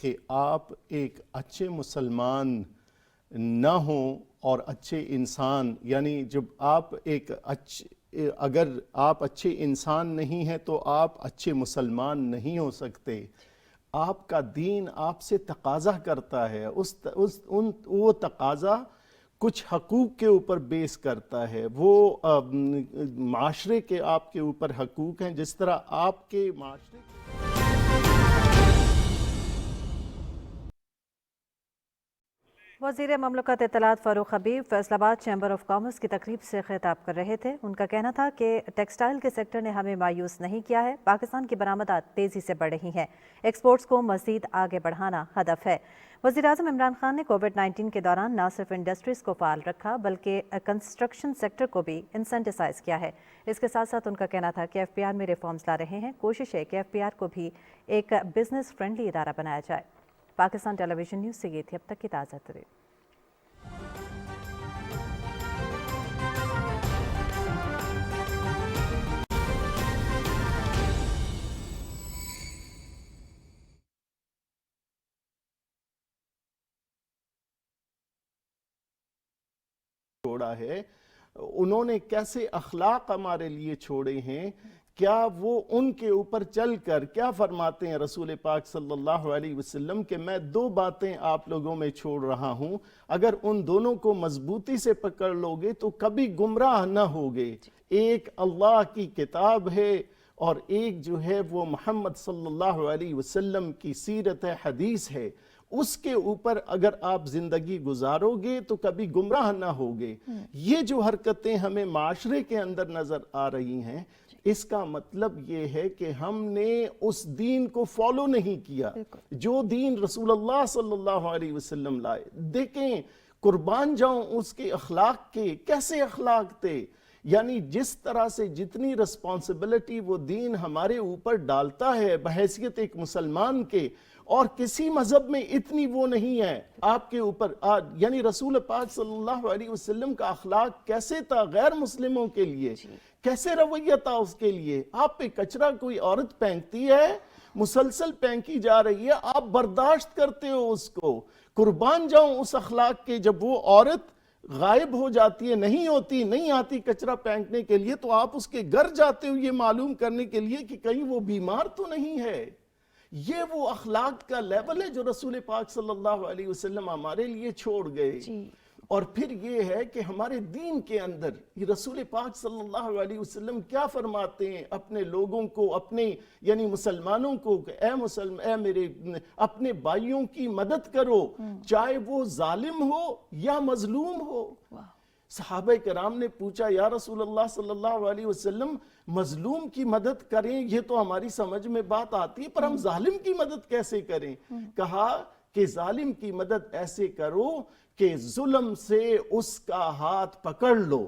کہ آپ ایک اچھے مسلمان نہ ہوں اور اچھے انسان، یعنی جب آپ اگر آپ اچھے انسان نہیں ہیں تو آپ اچھے مسلمان نہیں ہو سکتے۔ آپ کا دین آپ سے تقاضا کرتا ہے، وہ تقاضا کچھ حقوق کے اوپر بیس کرتا ہے، وہ معاشرے کے آپ کے اوپر حقوق ہیں، جس طرح آپ کے معاشرے وزیر مملکت اطلاعات فاروق حبیب فیصل آباد چیمبر آف کامرس کی تقریب سے خطاب کر رہے تھے۔ ان کا کہنا تھا کہ ٹیکسٹائل کے سیکٹر نے ہمیں مایوس نہیں کیا ہے، پاکستان کی برآمدات تیزی سے بڑھ رہی ہیں، ایکسپورٹس کو مزید آگے بڑھانا ہدف ہے۔ وزیراعظم عمران خان نے کووڈ-19 کے دوران نہ صرف انڈسٹریز کو فعال رکھا بلکہ کنسٹرکشن سیکٹر کو بھی انسینٹیسائز کیا ہے۔ اس کے ساتھ ساتھ ان کا کہنا تھا کہ ایف پی آر میں ریفارمز لا رہے ہیں، کوشش ہے کہ ایف پی آر کو بھی ایک بزنس فرینڈلی ادارہ بنایا جائے۔ پاکستان ٹیلی ویژن نیوز سے یہ تھی اب تک کی تازہ ترین۔ چھوڑا ہے، انہوں نے کیسے اخلاق ہمارے لیے چھوڑے ہیں، کیا وہ ان کے اوپر چل کر کیا فرماتے ہیں رسول پاک صلی اللہ علیہ وسلم کہ میں 2 باتیں آپ لوگوں میں چھوڑ رہا ہوں، اگر ان دونوں کو مضبوطی سے پکڑ لوگے تو کبھی گمراہ نہ ہوگے۔ ایک اللہ کی کتاب ہے اور ایک جو ہے وہ محمد صلی اللہ علیہ وسلم کی سیرت حدیث ہے، اس کے اوپر اگر آپ زندگی گزارو گے تو کبھی گمراہ نہ ہوگے۔ یہ جو حرکتیں ہمیں معاشرے کے اندر نظر آ رہی ہیں، اس کا مطلب یہ ہے کہ ہم نے اس دین کو فالو نہیں کیا جو دین رسول اللہ صلی اللہ علیہ وسلم لائے۔ دیکھیں، قربان جاؤں اس کے اخلاق کے، کیسے اخلاق تھے، یعنی جس طرح سے جتنی رسپانسبلٹی وہ دین ہمارے اوپر ڈالتا ہے بحیثیت ایک مسلمان کے، اور کسی مذہب میں اتنی وہ نہیں ہے آپ کے اوپر، یعنی رسول پاک صلی اللہ علیہ وسلم کا اخلاق کیسے تھا غیر مسلموں کے لیے، کیسے رویہ تھا اس کے لیے۔ آپ پہ کچرا کوئی عورت پھینکتی ہے، مسلسل پھینکی جا رہی ہے، آپ برداشت کرتے ہو اس کو۔ قربان جاؤں اس اخلاق کے، جب وہ عورت غائب ہو جاتی ہے، نہیں آتی کچرا پھینکنے کے لیے، تو آپ اس کے گھر جاتے ہو یہ معلوم کرنے کے لیے کہ کہیں وہ بیمار تو نہیں ہے۔ یہ وہ اخلاق کا لیول ہے جو رسول پاک صلی اللہ علیہ وسلم ہمارے لیے چھوڑ گئے۔ اور پھر یہ ہے کہ ہمارے دین کے اندر یہ رسول پاک صلی اللہ علیہ وسلم کیا فرماتے ہیں اپنے لوگوں کو، اپنے یعنی مسلمانوں کو، کہ اے میرے اپنے بھائیوں کی مدد کرو، چاہے وہ ظالم ہو یا مظلوم ہو۔ صحابہ کرام نے پوچھا یا رسول اللہ صلی اللہ علیہ وسلم، مظلوم کی مدد کریں یہ تو ہماری سمجھ میں بات آتی ہے، پر ہم ظالم کی مدد کیسے کریں؟ کہا کہ ظالم کی مدد ایسے کرو کہ ظلم سے اس کا ہاتھ پکڑ لو۔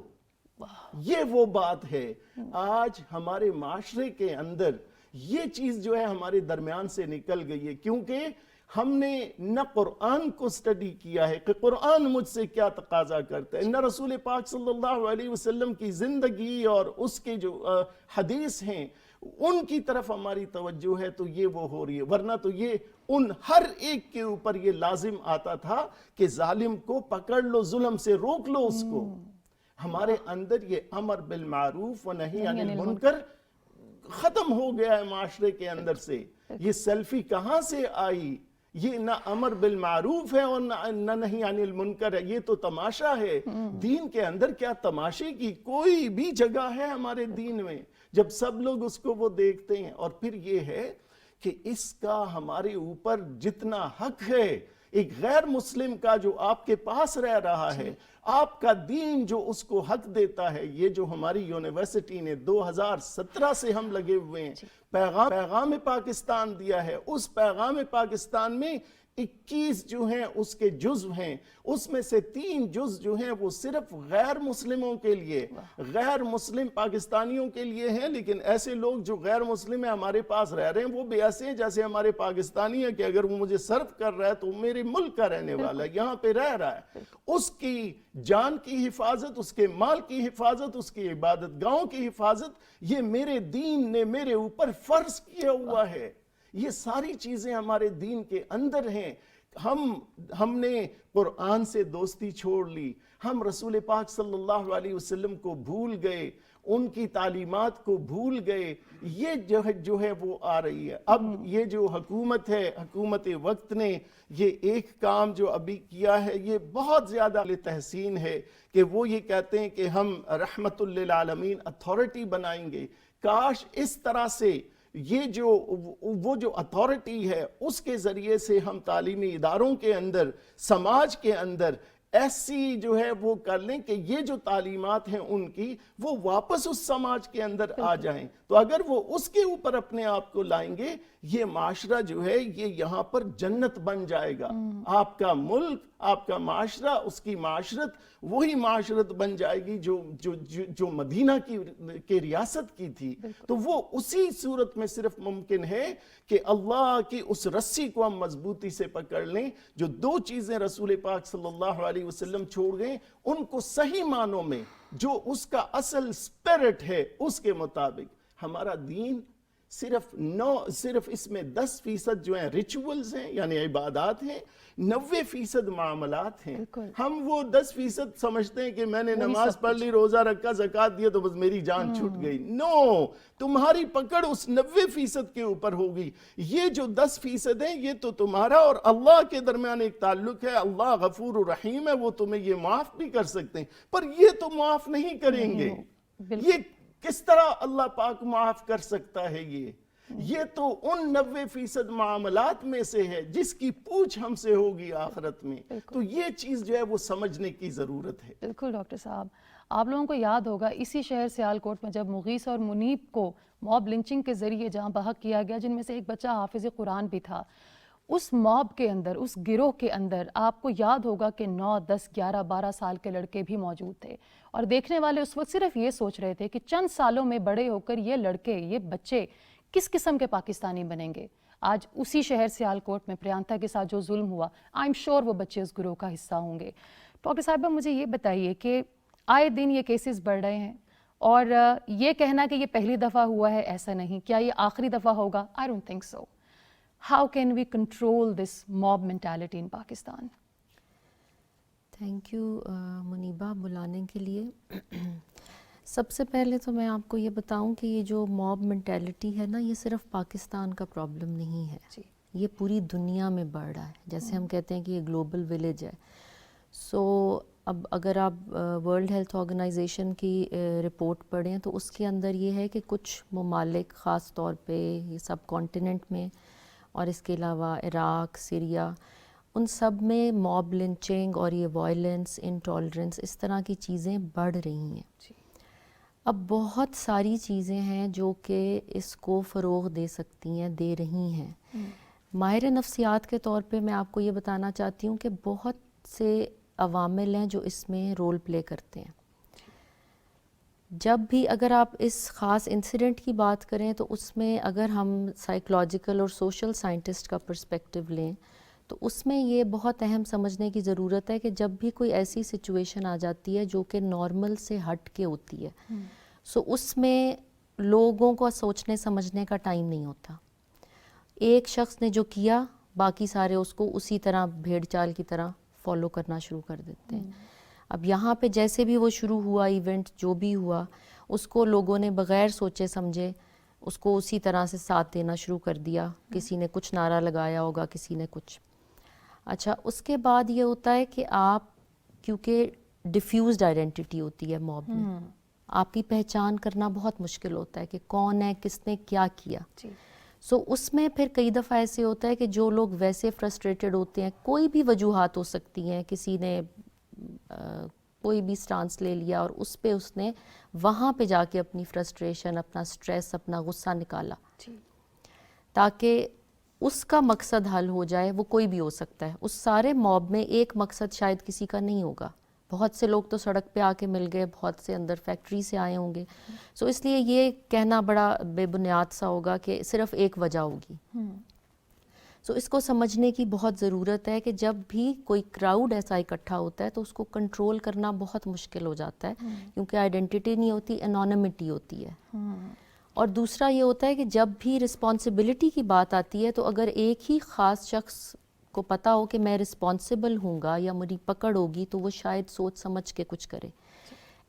یہ وہ بات ہے۔ آج ہمارے معاشرے کے اندر یہ چیز جو ہے ہمارے درمیان سے نکل گئی ہے، کیونکہ ہم نے نہ قرآن کو سٹڈی کیا ہے کہ قرآن مجھ سے کیا تقاضا کرتا ہے، نہ رسول پاک صلی اللہ علیہ وسلم کی زندگی اور اس کے جو حدیث ہیں ان کی طرف ہماری توجہ ہے، تو یہ وہ ہو رہی ہے۔ ورنہ تو یہ ان ہر ایک کے اوپر یہ لازم آتا تھا کہ ظالم کو پکڑ لو، ظلم سے روک لو اس کو۔ ہمارے اندر یہ امر بالمعروف و نہی عن المنکر ختم ہو گیا ہے معاشرے کے اندر سے۔ یہ سیلفی کہاں سے آئی؟ یہ نہ امر بالمعروف ہے اور نہ نہی عن المنکر ہے، یہ تو تماشا ہے۔ دین کے اندر کیا تماشے کی کوئی بھی جگہ ہے ہمارے دین میں جب سب لوگ اس کو وہ دیکھتے ہیں؟ اور پھر یہ ہے کہ اس کا ہمارے اوپر جتنا حق ہے، ایک غیر مسلم کا جو آپ کے پاس رہ رہا ہے، آپ کا دین جو اس کو حق دیتا ہے، یہ جو ہماری یونیورسٹی نے 2017 سے ہم لگے ہوئے ہیں، پیغام پاکستان دیا ہے، اس پیغام پاکستان میں 21 جو ہیں اس کے جزو ہیں، اس میں سے 3 جز جو ہیں وہ صرف غیر مسلموں کے لیے، غیر مسلم پاکستانیوں کے لیے ہیں۔ لیکن ایسے لوگ جو غیر مسلم ہیں ہمارے پاس رہ رہے ہیں، وہ بھی ایسے ہیں جیسے ہمارے پاکستانی ہیں کہ اگر وہ مجھے سرو کر رہا ہے تو میرے ملک کا رہنے والا ہے، یہاں پہ رہ رہا ہے۔ اس کی جان کی حفاظت، اس کے مال کی حفاظت، اس کی عبادت گاہوں کی حفاظت، یہ میرے دین نے میرے اوپر فرض کیا ہوا ہے۔ یہ ساری چیزیں ہمارے دین کے اندر ہیں. ہم نے قرآن سے دوستی چھوڑ لی, ہم رسول پاک صلی اللہ علیہ وسلم کو بھول گئے, ان کی تعلیمات کو بھول گئے. یہ جو ہے وہ آ رہی ہے. اب یہ جو حکومت ہے, حکومت وقت نے یہ ایک کام جو ابھی کیا ہے یہ بہت زیادہ قابل تحسین ہے کہ وہ یہ کہتے ہیں کہ ہم رحمت للعالمین اتھارٹی بنائیں گے. کاش اس طرح سے یہ جو اتھارٹی ہے اس کے ذریعے سے ہم تعلیمی اداروں کے اندر, سماج کے اندر ایسی جو ہے وہ کر لیں کہ یہ جو تعلیمات ہیں ان کی وہ واپس اس سماج کے اندر آ جائیں. تو اگر وہ اس کے اوپر اپنے آپ کو لائیں گے, یہ معاشرہ جو ہے یہ یہاں پر جنت بن جائے گا. آپ کا ملک, آپ کا معاشرہ, اس کی معاشرت وہی معاشرت بن جائے گی جو مدینہ کی ریاست کی تھی. تو وہ اسی صورت میں صرف ممکن ہے کہ اللہ کی اس رسی کو ہم مضبوطی سے پکڑ لیں. جو دو چیزیں رسول پاک صلی اللہ علیہ وسلم چھوڑ گئے ان کو صحیح معنوں میں جو اس کا اصل سپیرٹ ہے اس کے مطابق. ہمارا دین صرف اس میں 10% جو ہیں ریچولز ہیں یعنی عبادات ہیں, 90% معاملات ہیں. ہم وہ 10% سمجھتے ہیں کہ میں نے نماز پڑھ لی, روزہ رکھا, زکوٰۃ دیا تو بس میری جان چھوٹ گئی. نو, تمہاری پکڑ اس 90% کے اوپر ہوگی. یہ جو 10% ہیں یہ تو تمہارا اور اللہ کے درمیان ایک تعلق ہے. اللہ غفور الرحیم ہے, وہ تمہیں یہ معاف بھی کر سکتے ہیں, پر یہ تو معاف نہیں کریں گے. یہ کس طرح اللہ پاک معاف کر سکتا ہے؟ یہ تو ان 90% معاملات میں سے ہے جس کی پوچھ ہم سے ہوگی آخرت میں. تو یہ چیز جو ہے وہ سمجھنے کی ضرورت ہے. بالکل ڈاکٹر صاحب, آپ لوگوں کو یاد ہوگا اسی شہر سیالکوٹ میں جب مغیث اور منیب کو موب لنچنگ کے ذریعے جہاں بحق کیا گیا, جن میں سے ایک بچہ حافظ قرآن بھی تھا, اس موب کے اندر, اس گروہ کے اندر آپ کو یاد ہوگا کہ 9, 10, 11, 12 سال کے لڑکے بھی موجود تھے. اور دیکھنے والے اس وقت صرف یہ سوچ رہے تھے کہ چند سالوں میں بڑے ہو کر یہ لڑکے, یہ بچے کس قسم کے پاکستانی بنیں گے. آج اسی شہر سیالکوٹ میں پریانتا کے ساتھ جو ظلم ہوا, آئی ایم شور وہ بچے اس گروہ کا حصہ ہوں گے. ڈاکٹر صاحبہ مجھے یہ بتائیے کہ آئے دن یہ کیسز بڑھ رہے ہیں, اور یہ کہنا کہ یہ پہلی دفعہ ہوا ہے ایسا نہیں, کیا یہ آخری دفعہ ہوگا؟ I don't think so. How can we control this mob mentality in Pakistan? Thank you Muniba بلانے کے لیے. سب سے پہلے تو میں آپ کو یہ بتاؤں کہ یہ جو موب منٹیلٹی ہے نا, یہ صرف پاکستان کا پرابلم نہیں ہے, یہ پوری دنیا میں بڑھ رہا ہے. جیسے ہم کہتے ہیں کہ یہ گلوبل ولیج ہے. سو اب اگر آپ ورلڈ ہیلتھ آرگنائزیشن کی رپورٹ پڑھیں تو اس کے اندر یہ ہے کہ کچھ ممالک خاص طور پہ یہ سب کانٹیننٹ میں اور اس کے علاوہ عراق, سیریا, ان سب میں موب لنچنگ اور یہ وائلنس, انٹالرنس, اس طرح کی چیزیں بڑھ رہی ہیں. اب بہت ساری چیزیں ہیں جو کہ اس کو فروغ دے سکتی ہیں, دے رہی ہیں. ماہر نفسیات کے طور پہ میں آپ کو یہ بتانا چاہتی ہوں کہ بہت سے عوامل ہیں جو اس میں رول پلے کرتے ہیں. جب بھی اگر آپ اس خاص انسیڈنٹ کی بات کریں تو اس میں اگر ہم سائیکلوجیکل اور سوشل سائنٹسٹ کا پرسپیکٹو لیں تو اس میں یہ بہت اہم سمجھنے کی ضرورت ہے کہ جب بھی کوئی ایسی سچویشن آ جاتی ہے جو کہ نارمل سے ہٹ کے ہوتی ہے, سو اس میں لوگوں کو سوچنے سمجھنے کا ٹائم نہیں ہوتا. ایک شخص نے جو کیا باقی سارے اس کو اسی طرح بھیڑ چال کی طرح فالو کرنا شروع کر دیتے ہیں. اب یہاں پہ جیسے بھی وہ شروع ہوا ایونٹ, جو بھی ہوا, اس کو لوگوں نے بغیر سوچے سمجھے اس کو اسی طرح سے ساتھ دینا شروع کر دیا. کسی نے کچھ نعرہ لگایا ہوگا, کسی نے کچھ. اچھا, اس کے بعد یہ ہوتا ہے کہ آپ, کیونکہ ڈیفیوزڈ آئیڈینٹی ہوتی ہے موب میں, آپ کی پہچان کرنا بہت مشکل ہوتا ہے کہ کون ہے, کس نے کیا کیا. سو اس میں پھر کئی دفعہ ایسے ہوتا ہے کہ جو لوگ ویسے فرسٹریٹڈ ہوتے ہیں, کوئی بھی وجوہات ہو سکتی ہیں, کسی نے کوئی بھی سٹانس لے لیا اور اس پہ اس نے وہاں پہ جا کے اپنی فرسٹریشن, اپنا سٹریس, اپنا غصہ نکالا تاکہ اس کا مقصد حل ہو جائے. وہ کوئی بھی ہو سکتا ہے. اس سارے موب میں ایک مقصد شاید کسی کا نہیں ہوگا. بہت سے لوگ تو سڑک پہ آ کے مل گئے, بہت سے اندر فیکٹری سے آئے ہوں گے. سو اس لیے یہ کہنا بڑا بے بنیاد سا ہوگا کہ صرف ایک وجہ ہوگی. سو اس کو سمجھنے کی بہت ضرورت ہے کہ جب بھی کوئی کراؤڈ ایسا اکٹھا ہوتا ہے تو اس کو کنٹرول کرنا بہت مشکل ہو جاتا ہے, کیونکہ آئیڈینٹی نہیں ہوتی, انونیمٹی ہوتی ہے. اور دوسرا یہ ہوتا ہے کہ جب بھی رسپانسبلٹی کی بات آتی ہے تو اگر ایک ہی خاص شخص کو پتہ ہو کہ میں رسپانسبل ہوں گا یا میری پکڑ ہوگی تو وہ شاید سوچ سمجھ کے کچھ کرے.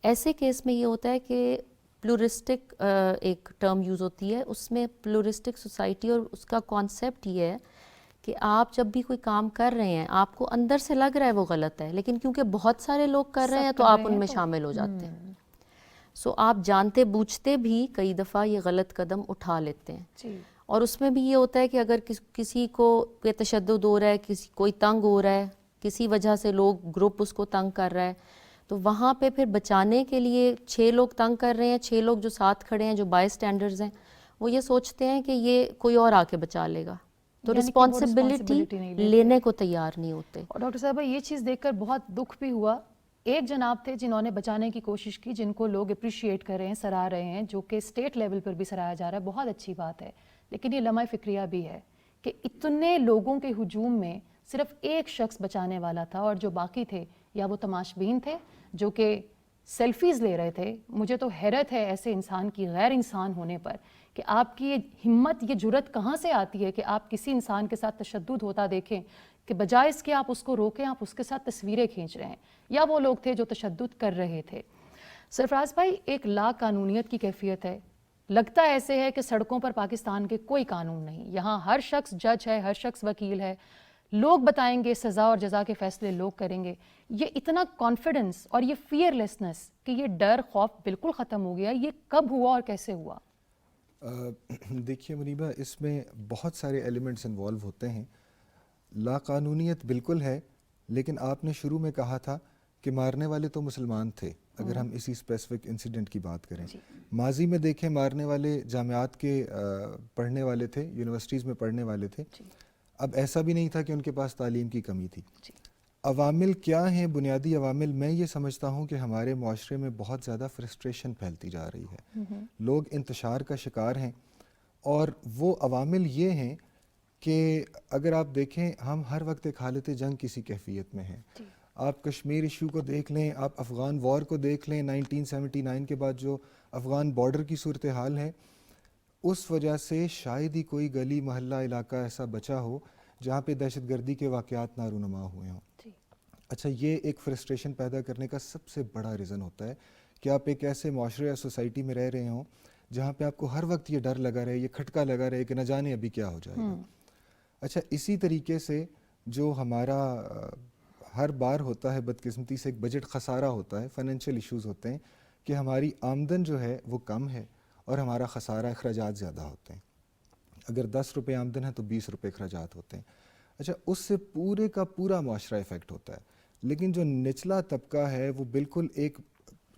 ایسے کیس میں یہ ہوتا ہے کہ پلورسٹک ایک ٹرم یوز ہوتی ہے, اس میں پلورسٹک سوسائٹی, اور اس کا کانسیپٹ یہ ہے کہ آپ جب بھی کوئی کام کر رہے ہیں آپ کو اندر سے لگ رہا ہے وہ غلط ہے, لیکن کیونکہ بہت سارے لوگ کر رہے ہیں تو آپ ان میں شامل ہو جاتے ہیں. سو آپ جانتے بوجھتے بھی کئی دفعہ یہ غلط قدم اٹھا لیتے ہیں. اور اس میں بھی یہ ہوتا ہے کہ اگر کسی کو تشدد ہو رہا ہے, کوئی تنگ ہو رہا ہے, کسی وجہ سے لوگ گروپ اس کو تنگ کر رہا ہے, تو وہاں پہ پھر بچانے کے لیے 6 لوگ تنگ کر رہے ہیں, 6 لوگ جو ساتھ کھڑے ہیں جو بائی اسٹینڈرڈز ہیں وہ یہ سوچتے ہیں کہ یہ کوئی اور آ کے بچا لے گا, تو رسپانسبلٹی لینے کو تیار نہیں ہوتے. اور ڈاکٹر صاحبہ یہ چیز دیکھ کر بہت دکھ بھی ہوا. ایک جناب تھے جنہوں نے بچانے کی کوشش کی, جن کو لوگ اپریشیٹ کر رہے ہیں, سراہ رہے ہیں, جو کہ اسٹیٹ لیول پر بھی سراہا جا رہا ہے, بہت اچھی بات ہے. لیکن یہ لمحہ فکریہ بھی ہے کہ اتنے لوگوں کے ہجوم میں صرف ایک شخص بچانے والا تھا, اور جو باقی تھے یا وہ تماشبین تھے جو کہ سیلفیز لے رہے تھے. مجھے تو حیرت ہے ایسے انسان کی غیر انسان ہونے پر کہ آپ کی یہ ہمت, یہ جرت کہاں سے آتی ہے کہ آپ کسی انسان کے ساتھ تشدد ہوتا دیکھیں کہ بجائے اس کے آپ اس کو روکیں, آپ اس کے ساتھ تصویریں کھینچ رہے ہیں. یا وہ لوگ تھے جو تشدد کر رہے تھے. سرفراز بھائی, ایک لا قانونیت کی کیفیت ہے. لگتا ایسے ہے کہ سڑکوں پر پاکستان کے کوئی قانون نہیں, یہاں ہر شخص جج ہے, ہر شخص وکیل ہے, لوگ بتائیں گے, سزا اور جزا کے فیصلے لوگ کریں گے. یہ اتنا کانفیڈنس اور یہ فیئر لیسنس کہ یہ ڈر خوف بالکل ختم ہو گیا, یہ کب ہوا اور کیسے ہوا؟ دیکھیے منیبہ, اس میں بہت سارے ایلیمنٹس انوالو ہوتے ہیں. لا قانونیت بالکل ہے, لیکن آپ نے شروع میں کہا تھا کہ مارنے والے تو مسلمان تھے. اگر ہم اسی اسپیسیفک انسیڈنٹ کی بات کریں, ماضی میں دیکھیں مارنے والے جامعات کے پڑھنے والے تھے, یونیورسٹیز میں پڑھنے والے تھے. اب ایسا بھی نہیں تھا کہ ان کے پاس تعلیم کی کمی تھی. عوامل کیا ہیں بنیادی عوامل؟ میں یہ سمجھتا ہوں کہ ہمارے معاشرے میں بہت زیادہ فرسٹریشن پھیلتی جا رہی ہے, لوگ انتشار کا شکار ہیں. اور وہ عوامل یہ ہیں کہ اگر آپ دیکھیں ہم ہر وقت ایک حالت جنگ کسی کیفیت میں ہیں. آپ کشمیر ایشو کو دیکھ لیں, آپ افغان وار کو دیکھ لیں, 1979 کے بعد جو افغان بارڈر کی صورتحال ہے, اس وجہ سے شاید ہی کوئی گلی محلہ علاقہ ایسا بچا ہو جہاں پہ دہشت گردی کے واقعات نہ رونما ہوئے ہوں. اچھا, یہ ایک فرسٹریشن پیدا کرنے کا سب سے بڑا ریزن ہوتا ہے کہ آپ ایک ایسے معاشرے یا سوسائٹی میں رہ رہے ہوں جہاں پہ آپ کو ہر وقت یہ ڈر لگا رہے, یہ کھٹکا لگا رہے کہ نہ جانے ابھی کیا ہو جائے گا. اچھا, اسی طریقے سے جو ہمارا ہر بار ہوتا ہے بدقسمتی سے ایک بجٹ خسارہ ہوتا ہے, فائنینشیل ایشوز ہوتے ہیں کہ ہماری آمدن جو ہے وہ کم ہے اور ہمارا خسارہ اخراجات زیادہ ہوتے ہیں. اگر 10 روپے آمدن ہے تو 20 روپے اخراجات ہوتے ہیں. اچھا, اس سے پورے کا پورا معاشرہ افیکٹ ہوتا ہے. لیکن جو نچلا طبقہ ہے وہ بالکل ایک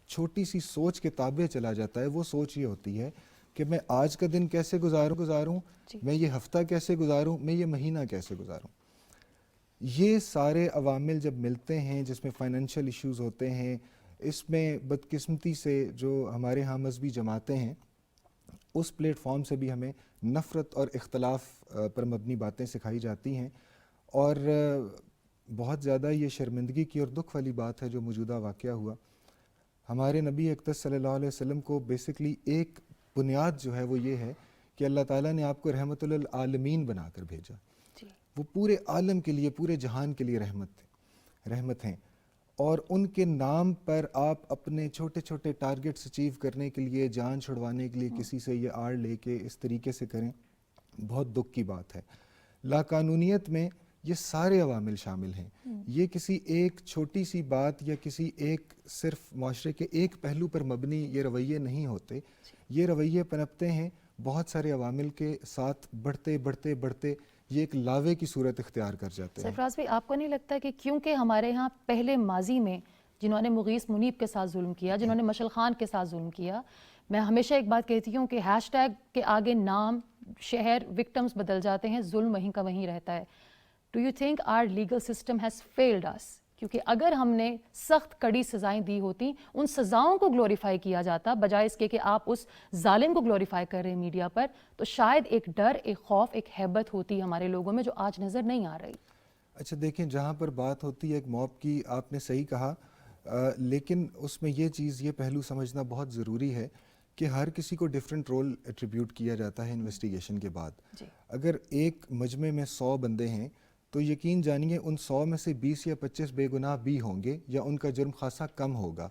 چھوٹی سی سوچ کے تابع چلا جاتا ہے. وہ سوچ یہ ہوتی ہے کہ میں آج کا دن کیسے گزاروں, میں یہ ہفتہ کیسے گزاروں, میں یہ مہینہ کیسے گزاروں. یہ سارے عوامل جب ملتے ہیں جس میں فائنینشیل ایشوز ہوتے ہیں, اس میں بدقسمتی سے جو ہمارے ہاں مذہبی جماعتیں ہیں اس پلیٹ فارم سے بھی ہمیں نفرت اور اختلاف پر مبنی باتیں سکھائی جاتی ہیں. اور بہت زیادہ یہ شرمندگی کی اور دکھ والی بات ہے جو موجودہ واقعہ ہوا. ہمارے نبی اقدس صلی اللہ علیہ وسلم کو بیسکلی ایک بنیاد جو ہے وہ یہ ہے کہ اللہ تعالیٰ نے آپ کو رحمت للعالمین بنا کر بھیجا. وہ پورے عالم کے لیے, پورے جہان کے لیے رحمت ہیں. اور ان کے نام پر آپ اپنے چھوٹے چھوٹے ٹارگٹس اچیو کرنے کے لیے, جان چھڑوانے کے لیے کسی سے یہ آڑ لے کے اس طریقے سے کریں, بہت دکھ کی بات ہے. لا قانونیت میں یہ سارے عوامل شامل ہیں. یہ کسی ایک چھوٹی سی بات یا کسی ایک صرف معاشرے کے ایک پہلو پر مبنی یہ رویے نہیں ہوتے. یہ رویے پنپتے ہیں بہت سارے عوامل کے ساتھ, بڑھتے بڑھتے بڑھتے یہ ایک لاوے کی صورت اختیار کر جاتے ہیں. سرفراز بھائی, آپ کو نہیں لگتا کہ کیونکہ ہمارے ہاں پہلے ماضی میں جنہوں نے مغیث منیب کے ساتھ ظلم کیا, جنہوں نے مشعل خان کے ساتھ ظلم کیا, میں ہمیشہ ایک بات کہتی ہوں کہ ہیش ٹیگ کے آگے نام, شہر, وکٹمز بدل جاتے ہیں, ظلم وہیں کا وہیں رہتا ہے. Do you think our legal system has failed us? کیونکہ اگر ہم نے سخت کڑی سزائیں دی ہوتی, ان سزاؤں کو گلوریفائی کیا جاتا بجائے اس کے کہ آپ اس ظالم کو گلوریفائی کر رہے ہیں میڈیا پر, تو شاید ایک ڈر, ایک خوف, ایک ہیبت ہوتی ہمارے لوگوں میں جو آج نظر نہیں آ رہی. اچھا دیکھیں, جہاں پر بات ہوتی ہے ایک موب کی, آپ نے صحیح کہا, لیکن اس میں یہ چیز, یہ پہلو سمجھنا بہت ضروری ہے کہ ہر کسی کو ڈفرینٹ رول ایٹریبیوٹ کیا جاتا ہے انویسٹیگیشن کے بعد. جی. اگر ایک مجمع میں 100 بندے ہیں تو یقین جانیے ان 100 میں سے 20 یا 25 بے گناہ بھی ہوں گے یا ان کا جرم خاصا کم ہوگا.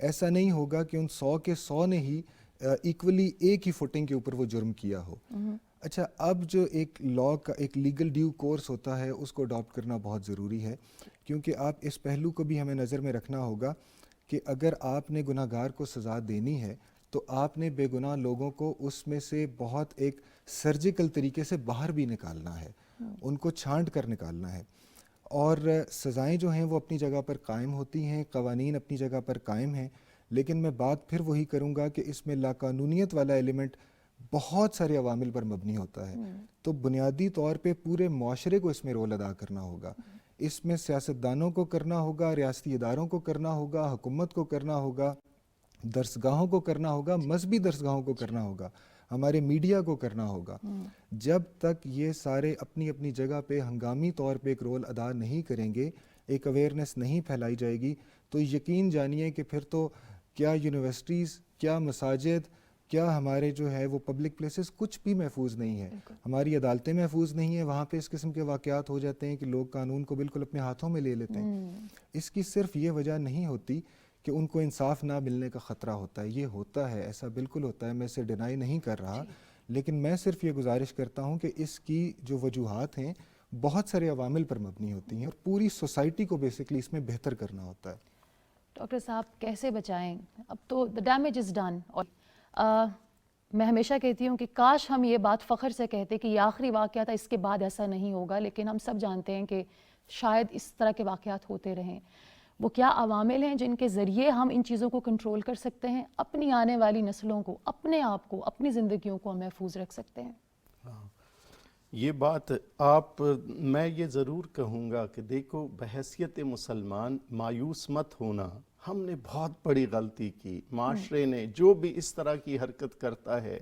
ایسا نہیں ہوگا کہ ان 100 کے 100 نے ہی ایکولی ایک ہی فوٹنگ کے اوپر وہ جرم کیا ہو. اچھا، اب جو ایک لا کا ایک لیگل ڈیو کورس ہوتا ہے اس کو اڈاپٹ کرنا بہت ضروری ہے، کیونکہ آپ اس پہلو کو بھی ہمیں نظر میں رکھنا ہوگا کہ اگر آپ نے گناہ گار کو سزا دینی ہے تو آپ نے بے گناہ لوگوں کو اس میں سے بہت ایک سرجیکل طریقے سے باہر بھی نکالنا ہے، ان کو چھانٹ کر نکالنا ہے. اور سزائیں جو ہیں وہ اپنی جگہ پر قائم ہوتی ہیں، قوانین اپنی جگہ پر قائم ہیں، لیکن میں بات پھر وہی کروں گا کہ اس میں لاقانونیت والا ایلیمنٹ بہت سارے عوامل پر مبنی ہوتا ہے. تو بنیادی طور پہ پورے معاشرے کو اس میں رول ادا کرنا ہوگا. اس میں سیاستدانوں کو کرنا ہوگا، ریاستی اداروں کو کرنا ہوگا، حکومت کو کرنا ہوگا، درسگاہوں کو کرنا ہوگا، مذہبی درسگاہوں کو کرنا ہوگا، ہمارے میڈیا کو کرنا ہوگا. جب تک یہ سارے اپنی اپنی جگہ پہ ہنگامی طور پہ ایک رول ادا نہیں کریں گے، ایک اویئرنیس نہیں پھیلائی جائے گی، تو یقین جانیے کہ پھر تو کیا یونیورسٹیز، کیا مساجد، کیا ہمارے جو ہے وہ پبلک پلیسز کچھ بھی محفوظ نہیں ہے. ہماری عدالتیں محفوظ نہیں ہیں، وہاں پہ اس قسم کے واقعات ہو جاتے ہیں کہ لوگ قانون کو بالکل اپنے ہاتھوں میں لے لیتے ہیں. اس کی صرف یہ وجہ نہیں ہوتی کہ ان کو انصاف نہ ملنے کا خطرہ ہوتا ہے، یہ ہوتا ہے، ایسا بالکل ہوتا ہے، میں اسے ڈینائی نہیں کر رہا، لیکن میں صرف یہ گزارش کرتا ہوں کہ اس کی جو وجوہات ہیں بہت سارے عوامل پر مبنی ہوتی ہیں اور پوری سوسائٹی کو بیسکلی اس میں بہتر کرنا ہوتا ہے. ڈاکٹر صاحب کیسے بچائیں؟ اب تو the damage is done. اور میں ہمیشہ کہتی ہوں کہ کاش ہم یہ بات فخر سے کہتے کہ یہ آخری واقعہ تھا، اس کے بعد ایسا نہیں ہوگا، لیکن ہم سب جانتے ہیں کہ شاید اس طرح کے واقعات ہوتے رہیں. وہ کیا عوامل ہیں جن کے ذریعے ہم ان چیزوں کو کنٹرول کر سکتے ہیں، اپنی آنے والی نسلوں کو، اپنے آپ کو، اپنی زندگیوں کو ہم محفوظ رکھ سکتے ہیں؟ یہ بات میں یہ ضرور کہوں گا کہ دیکھو، بحیثیت مسلمان مایوس مت ہونا. ہم نے بہت بڑی غلطی کی، معاشرے نے جو بھی اس طرح کی حرکت کرتا ہے،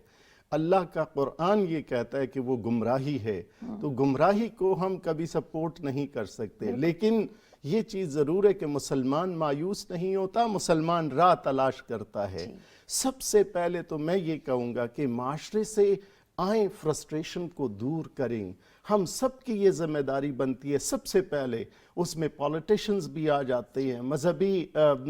اللہ کا قرآن یہ کہتا ہے کہ وہ گمراہی ہے، تو گمراہی کو ہم کبھی سپورٹ نہیں کر سکتے. لیکن یہ چیز ضرور ہے کہ مسلمان مایوس نہیں ہوتا، مسلمان راہ تلاش کرتا ہے. سب سے پہلے تو میں یہ کہوں گا کہ معاشرے سے آئیں، فرسٹریشن کو دور کریں. ہم سب کی یہ ذمہ داری بنتی ہے. سب سے پہلے اس میں پولیٹیشنز بھی آ جاتے ہیں، مذہبی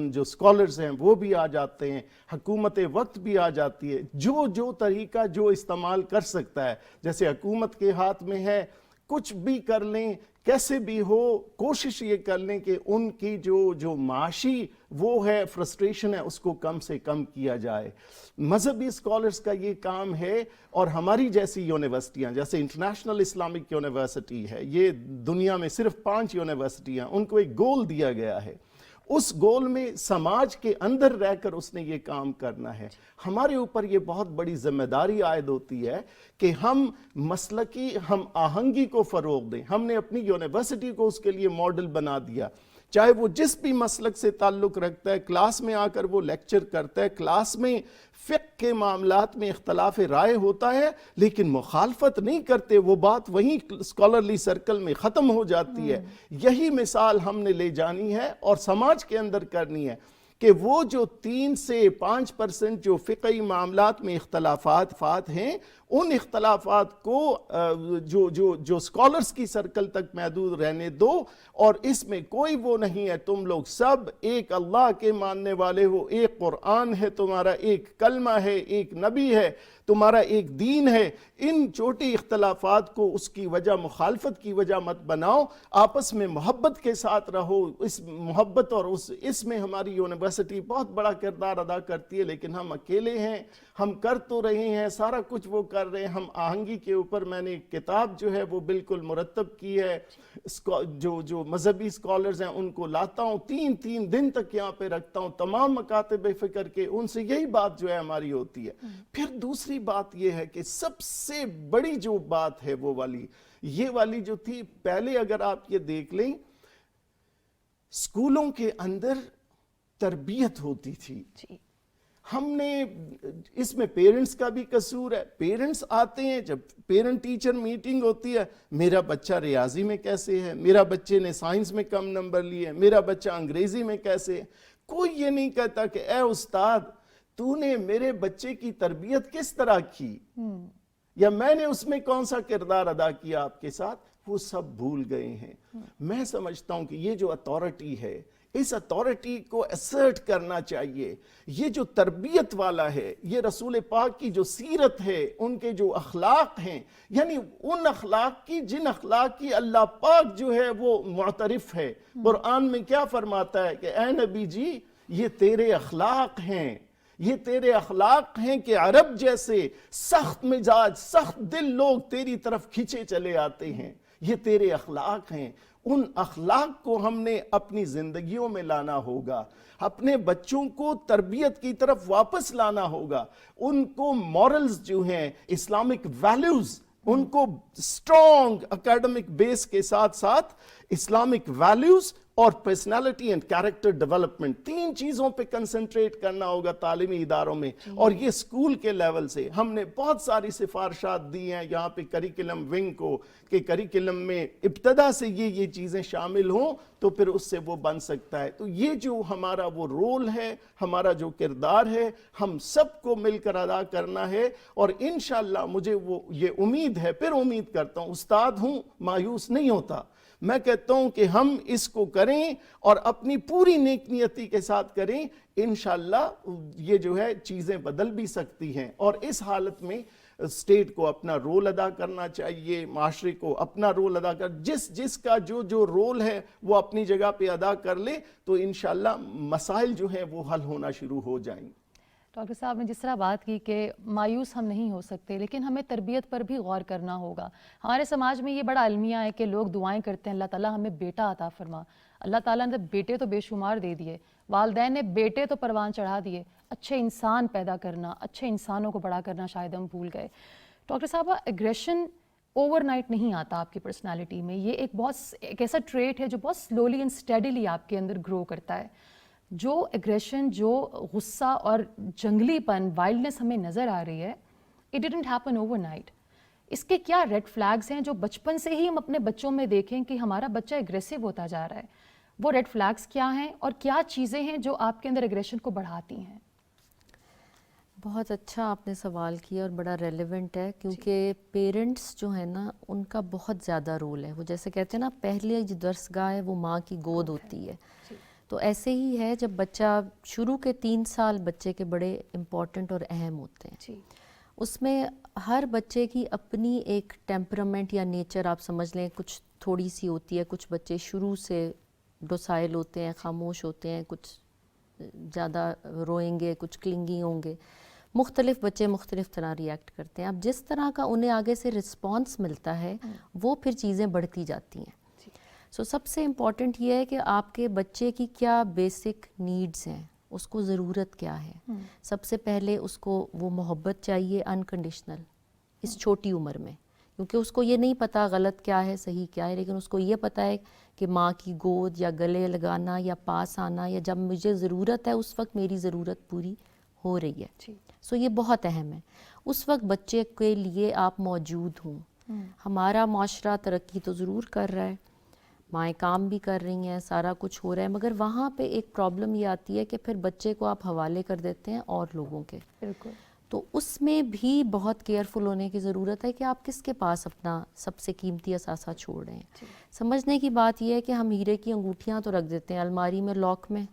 جو سکولرز ہیں وہ بھی آ جاتے ہیں، حکومت وقت بھی آ جاتی ہے. جو طریقہ جو استعمال کر سکتا ہے، جیسے حکومت کے ہاتھ میں ہے، کچھ بھی کر لیں، کیسے بھی ہو، کوشش یہ کر لیں کہ ان کی جو معاشی وہ ہے فرسٹریشن ہے اس کو کم سے کم کیا جائے. مذہبی اسکالرز کا یہ کام ہے، اور ہماری جیسی یونیورسٹیاں جیسے انٹرنیشنل اسلامک یونیورسٹی ہے، یہ دنیا میں صرف 5 یونیورسٹیاں، ان کو ایک گول دیا گیا ہے. اس گول میں سماج کے اندر رہ کر اس نے یہ کام کرنا ہے. ہمارے اوپر یہ بہت بڑی ذمہ داری عائد ہوتی ہے کہ ہم مسلکی ہم آہنگی کو فروغ دیں. ہم نے اپنی یونیورسٹی کو اس کے لیے ماڈل بنا دیا. چاہے وہ جس بھی مسلک سے تعلق رکھتا ہے، کلاس میں آ کر وہ لیکچر کرتا ہے، کلاس میں فقہ کے معاملات میں اختلاف رائے ہوتا ہے لیکن مخالفت نہیں کرتے، وہ بات وہیں اسکالرلی سرکل میں ختم ہو جاتی ہے. یہی مثال ہم نے لے جانی ہے اور سماج کے اندر کرنی ہے کہ وہ جو 3 سے 5% جو فقہی معاملات میں اختلافات ہیں، ان اختلافات کو جو اسکالرز کی سرکل تک محدود رہنے دو، اور اس میں کوئی وہ نہیں ہے، تم لوگ سب ایک اللہ کے ماننے والے ہو، ایک قرآن ہے تمہارا، ایک کلمہ ہے، ایک نبی ہے تمہارا، ایک دین ہے. ان چھوٹی اختلافات کو اس کی وجہ مخالفت کی وجہ مت بناؤ، آپس میں محبت کے ساتھ رہو. اس محبت اور اس میں ہماری یونیورسٹی بہت بڑا کردار ادا کرتی ہے، لیکن ہم اکیلے ہیں. ہم کر تو رہے ہیں سارا کچھ، وہ کر رہے ہیں. ہم آہنگی کے اوپر میں نے ایک کتاب جو ہے وہ بالکل مرتب کی ہے، جو مذہبی اسکالرز ہیں ان کو لاتا ہوں، 3 دن تک یہاں پہ رکھتا ہوں، تمام مکاتب فکر کے، ان سے یہی بات جو ہے ہماری ہوتی ہے. پھر دوسری بات یہ ہے کہ سب سے بڑی جو بات ہے وہ یہ والی جو تھی، پہلے اگر آپ یہ دیکھ لیں، اسکولوں کے اندر تربیت ہوتی تھی. ہم نے اس میں پیرنٹس کا بھی قصور ہے. پیرنٹس آتے ہیں، جب پیرنٹ ٹیچر میٹنگ ہوتی ہے، میرا بچہ ریاضی میں کیسے ہے، میرا بچے نے سائنس میں کم نمبر لیے، میرا بچہ انگریزی میں کیسے ہے. کوئی یہ نہیں کہتا کہ اے استاد تو نے میرے بچے کی تربیت کس طرح کی یا میں نے اس میں کون سا کردار ادا کیا آپ کے ساتھ، وہ سب بھول گئے ہیں۔ میں سمجھتا ہوں کہ یہ جو اتھارٹی ہے، اس اتھارٹی کو اسرٹ کرنا چاہیے۔ یہ جو تربیت والا ہے، یہ رسول پاک کی جو سیرت ہے، ان کے جو اخلاق ہیں، یعنی ان اخلاق کی جن اخلاق کی اللہ پاک جو ہے وہ معترف ہے۔ قرآن میں کیا فرماتا ہے کہ اے نبی جی یہ تیرے اخلاق ہیں، یہ تیرے اخلاق ہیں کہ عرب جیسے سخت مزاج سخت دل لوگ تیری طرف کھینچے چلے آتے ہیں، یہ تیرے اخلاق ہیں۔ ان اخلاق کو ہم نے اپنی زندگیوں میں لانا ہوگا، اپنے بچوں کو تربیت کی طرف واپس لانا ہوگا، ان کو مورلز جو ہیں، اسلامک ویلیوز، ان کو اسٹرانگ اکیڈمک بیس کے ساتھ ساتھ اسلامک ویلیوز اور پرسنالٹی اینڈ کیریکٹر ڈیولپمنٹ، تین چیزوں پہ کنسنٹریٹ کرنا ہوگا تعلیمی اداروں میں۔ اور یہ اسکول کے لیول سے ہم نے بہت ساری سفارشات دی ہیں یہاں پہ کریکلم ونگ کو، کہ کریکلم میں ابتدا سے یہ چیزیں شامل ہوں تو پھر اس سے وہ بن سکتا ہے۔ تو یہ جو ہمارا وہ رول ہے، ہمارا جو کردار ہے، ہم سب کو مل کر ادا کرنا ہے۔ اور انشاءاللہ مجھے وہ یہ امید ہے، پھر امید کرتا ہوں، استاد ہوں مایوس نہیں ہوتا، میں کہتا ہوں کہ ہم اس کو کریں اور اپنی پوری نیک نیتی کے ساتھ کریں، انشاءاللہ یہ جو ہے چیزیں بدل بھی سکتی ہیں۔ اور اس حالت میں اسٹیٹ کو اپنا رول ادا کرنا چاہیے، معاشرے کو اپنا رول ادا جس کا جو رول ہے وہ اپنی جگہ پہ ادا کر لے تو انشاءاللہ مسائل جو ہیں وہ حل ہونا شروع ہو جائیں گے۔ ڈاکٹر صاحب نے جس طرح بات کی کہ مایوس ہم نہیں ہو سکتے، لیکن ہمیں تربیت پر بھی غور کرنا ہوگا۔ ہمارے سماج میں یہ بڑا المیہ ہے کہ لوگ دعائیں کرتے ہیں اللہ تعالیٰ ہمیں بیٹا عطا فرما۔ اللہ تعالیٰ نے بیٹے تو بے شمار دے دیے، والدین نے بیٹے تو پروان چڑھا دیے، اچھے انسان پیدا کرنا، اچھے انسانوں کو بڑا کرنا شاید ہم بھول گئے۔ ڈاکٹر صاحب، ایگریشن اوور نائٹ نہیں آتا آپ کی پرسنالٹی میں، یہ ایک ایسا ٹریٹ ہے جو بہت سلولی اینڈ اسٹیڈیلی آپ کے اندر گرو کرتا ہے۔ جو ایگریشن، جو غصہ اور جنگلی پن، وائلڈنس ہمیں نظر آ رہی ہے، it didn't happen overnight. اس کے کیا ریڈ فلیگز ہیں جو بچپن سے ہی ہم اپنے بچوں میں دیکھیں کہ ہمارا بچہ ایگریسو ہوتا جا رہا ہے؟ وہ ریڈ فلیگز کیا ہیں اور کیا چیزیں ہیں جو آپ کے اندر ایگریشن کو بڑھاتی ہیں؟ بہت اچھا آپ نے سوال کیا اور بڑا ریلیونٹ ہے، کیونکہ پیرنٹس جو ہیں نا ان کا بہت زیادہ رول ہے۔ وہ جیسے کہتے ہیں نا، پہلے جو درسگاہ ہے وہ ماں کی گود ہوتی ہے، تو ایسے ہی ہے جب بچہ شروع کے 3 سال بچے کے بڑے امپورٹنٹ اور اہم ہوتے ہیں۔ اس میں ہر بچے کی اپنی ایک ٹیمپرامنٹ یا نیچر آپ سمجھ لیں کچھ تھوڑی سی ہوتی ہے۔ کچھ بچے شروع سے ڈوسائل ہوتے ہیں، خاموش ہوتے ہیں، کچھ زیادہ روئیں گے، کچھ کلنگی ہوں گے۔ مختلف بچے مختلف طرح ریئیکٹ کرتے ہیں۔ اب جس طرح کا انہیں آگے سے رسپانس ملتا ہے وہ پھر چیزیں بڑھتی جاتی ہیں۔ سب سے امپورٹنٹ یہ ہے کہ آپ کے بچے کی کیا بیسک نیڈز ہیں، اس کو ضرورت کیا ہے۔ سب سے پہلے اس کو وہ محبت چاہیے انکنڈیشنل اس چھوٹی عمر میں، کیونکہ اس کو یہ نہیں پتا غلط کیا ہے صحیح کیا ہے، لیکن اس کو یہ پتا ہے کہ ماں کی گود یا گلے لگانا یا پاس آنا یا جب مجھے ضرورت ہے اس وقت میری ضرورت پوری ہو رہی ہے۔ یہ بہت اہم ہے، اس وقت بچے کے لیے آپ موجود ہوں۔ ہمارا معاشرہ ترقی تو ضرور کر رہا ہے، مائیں کام بھی کر رہی ہیں، سارا کچھ ہو رہا ہے، مگر وہاں پہ ایک پرابلم یہ آتی ہے کہ پھر بچے کو آپ حوالے کر دیتے ہیں اور لوگوں کے۔ بالکل۔ تو اس میں بھی بہت کیئرفل ہونے کی ضرورت ہے کہ آپ کس کے پاس اپنا سب سے قیمتی اثاثہ چھوڑ رہے ہیں۔ سمجھنے کی بات یہ ہے کہ ہم ہیرے کی انگوٹھیاں تو رکھ دیتے ہیں الماری میں لاک میں،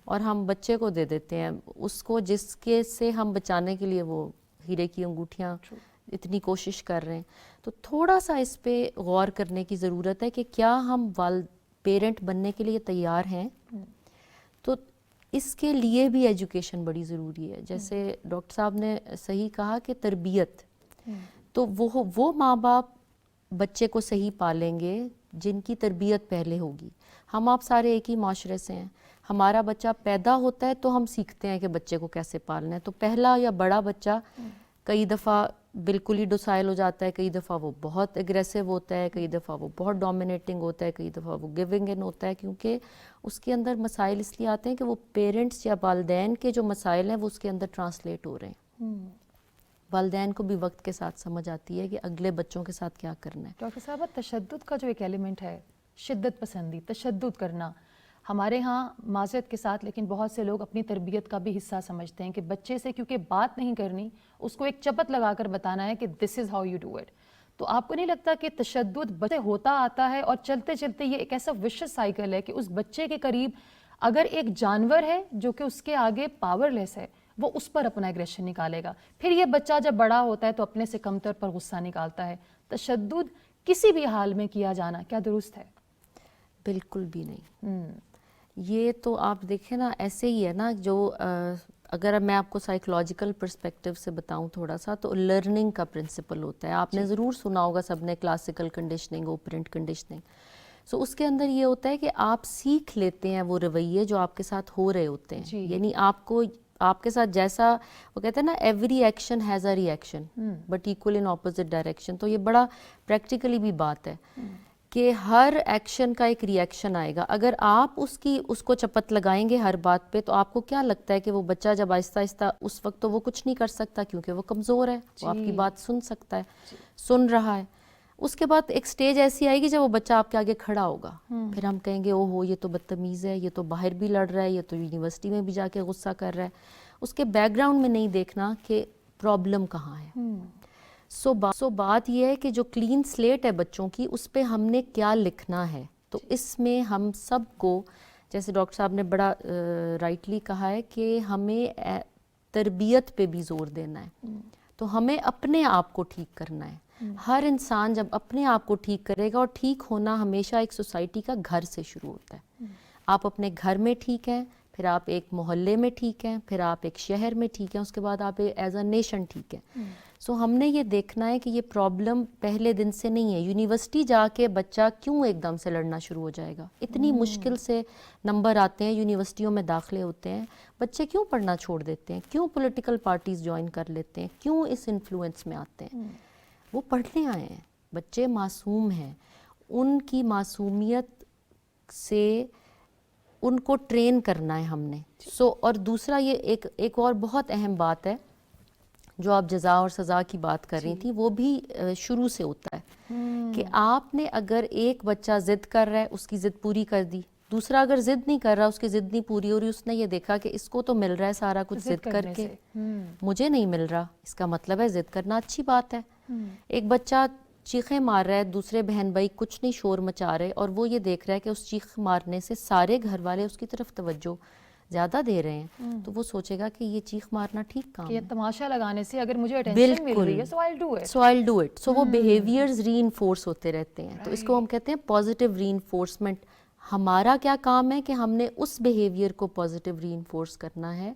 اور ہم بچے کو دے دیتے ہیں اس کو جس کے سے ہم بچانے کے لیے وہ ہیرے کی انگوٹھیاں اتنی کوشش کر رہے ہیں۔ تو تھوڑا سا اس پہ غور کرنے کی ضرورت ہے کہ کیا ہم پیرنٹ بننے کے لیے تیار ہیں۔ تو اس کے لیے بھی ایجوکیشن بڑی ضروری ہے۔ جیسے ڈاکٹر صاحب نے صحیح کہا کہ تربیت، تو وہ ماں باپ بچے کو صحیح پالیں گے جن کی تربیت پہلے ہوگی۔ ہم آپ سارے ایک ہی معاشرے سے ہیں، ہمارا بچہ پیدا ہوتا ہے تو ہم سیکھتے ہیں کہ بچے کو کیسے پالنا ہے۔ تو پہلا یا بڑا بچہ کئی دفعہ بالکل ہی ڈوسائل ہو جاتا ہے، کئی دفعہ وہ بہت اگریسو ہوتا ہے، کئی دفعہ وہ بہت ڈومینیٹنگ ہوتا ہے، کئی دفعہ وہ گیونگ ان ہوتا ہے، کیونکہ اس کے اندر مسائل اس لیے آتے ہیں کہ وہ پیرنٹس یا والدین کے جو مسائل ہیں وہ اس کے اندر ٹرانسلیٹ ہو رہے ہیں۔ والدین کو بھی وقت کے ساتھ سمجھ آتی ہے کہ اگلے بچوں کے ساتھ کیا کرنا ہے۔ ڈاکٹر صاحبہ، تشدد کا جو ایک ایلیمنٹ ہے، شدت پسندی، تشدد کرنا، ہمارے ہاں معذرت کے ساتھ لیکن بہت سے لوگ اپنی تربیت کا بھی حصہ سمجھتے ہیں کہ بچے سے کیونکہ بات نہیں کرنی، اس کو ایک چپت لگا کر بتانا ہے کہ this is how you do it. تو آپ کو نہیں لگتا کہ تشدد بچے ہوتا آتا ہے اور چلتے چلتے یہ ایک ایسا وشس سائیکل ہے کہ اس بچے کے قریب اگر ایک جانور ہے جو کہ اس کے آگے پاور لیس ہے، وہ اس پر اپنا ایگریشن نکالے گا. پھر یہ بچہ جب بڑا ہوتا ہے تو اپنے سے کمتر پر غصہ نکالتا ہے. تشدد کسی بھی حال میں کیا جانا کیا درست ہے؟ بالکل بھی نہیں. یہ تو آپ دیکھیں نا ایسے ہی ہے نا، جو اگر میں آپ کو سائیکولوجیکل پرسپیکٹیو سے بتاؤں تھوڑا سا، تو لرننگ کا پرنسپل ہوتا ہے. آپ نے ضرور سنا ہوگا سب نے کلاسیکل کنڈیشننگ، اوپرنٹ کنڈیشننگ. سو اس کے اندر یہ ہوتا ہے کہ آپ سیکھ لیتے ہیں وہ رویے جو آپ کے ساتھ ہو رہے ہوتے ہیں. یعنی آپ کے ساتھ جیسا وہ کہتے ہیں نا every action has a reaction but equal in opposite direction. تو یہ بڑا پریکٹیکلی بھی بات ہے کہ ہر ایکشن کا ایک ری ایکشن آئے گا. اگر آپ اس کو چپت لگائیں گے ہر بات پہ، تو آپ کو کیا لگتا ہے کہ وہ بچہ جب آہستہ آہستہ، اس وقت تو وہ کچھ نہیں کر سکتا کیونکہ وہ کمزور ہے، وہ آپ کی بات سن سکتا ہے، سن رہا ہے. اس کے بعد ایک سٹیج ایسی آئے گی جب وہ بچہ آپ کے آگے کھڑا ہوگا، پھر ہم کہیں گے او ہو یہ تو بدتمیز ہے، یہ تو باہر بھی لڑ رہا ہے، یہ تو یونیورسٹی میں بھی جا کے غصہ کر رہا ہے. اس کے بیک گراؤنڈ میں نہیں دیکھنا کہ پرابلم کہاں ہے. سو بات یہ ہے کہ جو کلین سلیٹ ہے بچوں کی، اس پہ ہم نے کیا لکھنا ہے. تو اس میں ہم سب کو، جیسے ڈاکٹر صاحب نے بڑا رائٹلی کہا ہے کہ ہمیں تربیت پہ بھی زور دینا ہے. تو ہمیں اپنے آپ کو ٹھیک کرنا ہے. ہر انسان جب اپنے آپ کو ٹھیک کرے گا، اور ٹھیک ہونا ہمیشہ ایک سوسائٹی کا گھر سے شروع ہوتا ہے. آپ اپنے گھر میں ٹھیک ہیں، پھر آپ ایک محلے میں ٹھیک ہیں، پھر آپ ایک شہر میں ٹھیک ہیں، اس کے بعد آپ ایز اے نیشن ٹھیک ہیں. سو ہم نے یہ دیکھنا ہے کہ یہ پرابلم پہلے دن سے نہیں ہے. یونیورسٹی جا کے بچہ کیوں ایک دم سے لڑنا شروع ہو جائے گا؟ اتنی مشکل سے نمبر آتے ہیں، یونیورسٹیوں میں داخلے ہوتے ہیں، بچے کیوں پڑھنا چھوڑ دیتے ہیں؟ کیوں پولیٹیکل پارٹیز جوائن کر لیتے ہیں؟ کیوں اس انفلوئنس میں آتے ہیں؟ وہ پڑھنے آئے ہیں. بچے معصوم ہیں، ان کی معصومیت سے ان کو ٹرین کرنا ہے ہم نے. اور دوسرا یہ ایک اور بہت اہم بات ہے جو آپ جزا اور سزا کی بات کر رہی تھی، وہ بھی شروع سے ہوتا ہے کہ آپ نے اگر ایک بچہ ضد کر رہا ہے، اس کی ضد پوری کر دی. دوسرا اگر ضد نہیں کر رہا، اس کی ضد نہیں پوری ہو رہی، اس نے یہ دیکھا کہ اس کو تو مل رہا ہے سارا کچھ ضد کر کے، مجھے نہیں مل رہا، اس کا مطلب ہے ضد کرنا اچھی بات ہے. ایک بچہ چیخیں مار رہا ہے، دوسرے بہن بھائی کچھ نہیں شور مچا رہے، اور وہ یہ دیکھ رہا ہے کہ اس چیخ مارنے سے سارے گھر والے اس کی طرف توجہ زیادہ دے رہے ہیں، تو وہ سوچے گا کہ یہ چیخ مارنا ٹھیک کام ہے. تماشا لگانے سے اگر مجھے اٹینشن مل رہی ہے سو I'll do it. سو وہ بیہیویئرز ری انفورس ہوتے رہتے ہیں. تو اس کو ہم کہتے ہیں پازیٹیو ری انفورسمنٹ. ہمارا کیا کام ہے کہ ہم نے اس بیہیویئر کو پازیٹیو ری انفورس کرنا ہے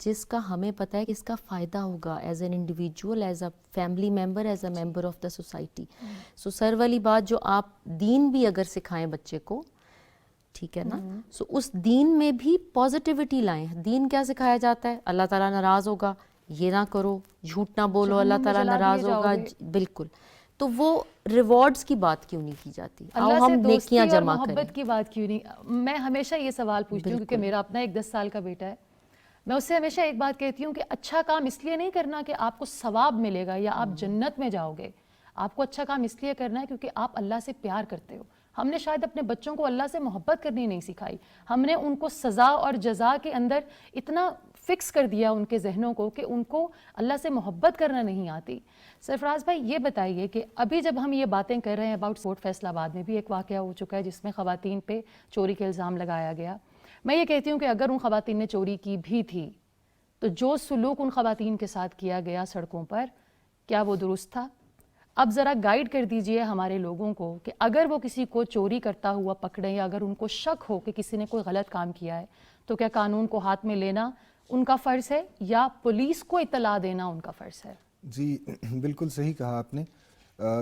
جس کا ہمیں پتہ ہے کہ اس کا فائدہ ہوگا as an individual, as a family member, as a member of the society. So sir والی بات، جو آپ دین بھی اگر سکھائیں بچے کو، ٹھیک ہے نا، سو اس دین میں بھی پازیٹیوٹی لائیں. دین کیا سکھایا جاتا ہے؟ اللہ تعالیٰ ناراض ہوگا، یہ نہ کرو، جھوٹ نہ بولو، اللہ تعالیٰ ناراض ہوگا. بالکل. تو وہ ریوارڈز کی بات کیوں نہیں کی جاتی؟ اللہ ہم سے نیکیاں دوستی اور جمع کریں. محبت کی بات کیوں نہیں؟ میں ہمیشہ یہ سوال پوچھتی ہوں کیونکہ میرا اپنا ایک 10 سال کا بیٹا ہے. میں اس سے ہمیشہ ایک بات کہتی ہوں کہ اچھا کام اس لیے نہیں کرنا کہ آپ کو ثواب ملے گا یا آپ جنت میں جاؤ گے. آپ کو اچھا کام اس لیے کرنا ہے کیونکہ آپ اللہ سے پیار کرتے ہو. ہم نے شاید اپنے بچوں کو اللہ سے محبت کرنی نہیں سکھائی. ہم نے ان کو سزا اور جزا کے اندر اتنا فکس کر دیا ان کے ذہنوں کو کہ ان کو اللہ سے محبت کرنا نہیں آتی. سرفراز بھائی یہ بتائیے کہ ابھی جب ہم یہ باتیں کر رہے ہیں اباؤٹ سپورٹ، فیصل آباد میں بھی ایک واقعہ ہو چکا ہے جس میں خواتین پہ چوری کے الزام لگایا گیا. میں یہ کہتی ہوں کہ اگر ان خواتین نے چوری کی بھی تھی تو جو سلوک ان خواتین کے ساتھ کیا گیا سڑکوں پر، کیا وہ درست تھا؟ اب ذرا گائیڈ کر دیجئے ہمارے لوگوں کو کہ اگر وہ کسی کو چوری کرتا ہوا پکڑیں یا اگر ان کو شک ہو کہ کسی نے کوئی غلط کام کیا ہے تو کیا قانون کو ہاتھ میں لینا ان کا فرض ہے یا پولیس کو اطلاع دینا ان کا فرض ہے؟ جی بالکل صحیح کہا آپ نے.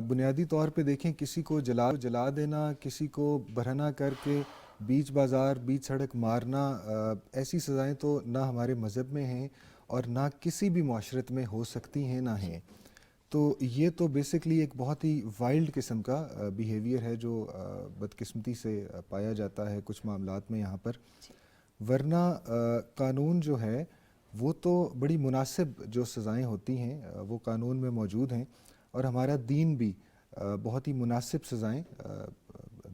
بنیادی طور پہ دیکھیں، کسی کو جلا دینا، کسی کو برہنہ کر کے بیچ بازار بیچ سڑک مارنا، ایسی سزائیں تو نہ ہمارے مذہب میں ہیں اور نہ کسی بھی معاشرت میں ہو سکتی ہیں، نہ ہیں. تو یہ تو بیسکلی ایک بہت ہی وائلڈ قسم کا بیہیویئر ہے جو بدقسمتی سے پایا جاتا ہے کچھ معاملات میں یہاں پر. ورنہ قانون جو ہے وہ تو بڑی مناسب جو سزائیں ہوتی ہیں وہ قانون میں موجود ہیں، اور ہمارا دین بھی بہت ہی مناسب سزائیں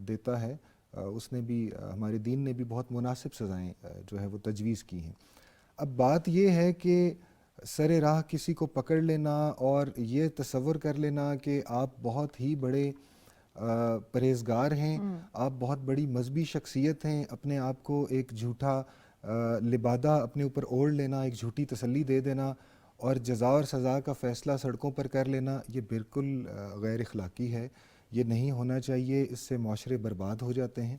دیتا ہے اس نے بھی ہمارے دین نے بھی بہت مناسب سزائیں جو ہے وہ تجویز کی ہیں۔ اب بات یہ ہے کہ سر راہ کسی کو پکڑ لینا اور یہ تصور کر لینا کہ آپ بہت ہی بڑے پرہیزگار ہیں، آپ بہت بڑی مذہبی شخصیت ہیں، اپنے آپ کو ایک جھوٹا لبادہ اپنے اوپر اوڑھ لینا، ایک جھوٹی تسلی دے دینا اور جزا اور سزا کا فیصلہ سڑکوں پر کر لینا، یہ بالکل غیر اخلاقی ہے، یہ نہیں ہونا چاہیے۔ اس سے معاشرے برباد ہو جاتے ہیں،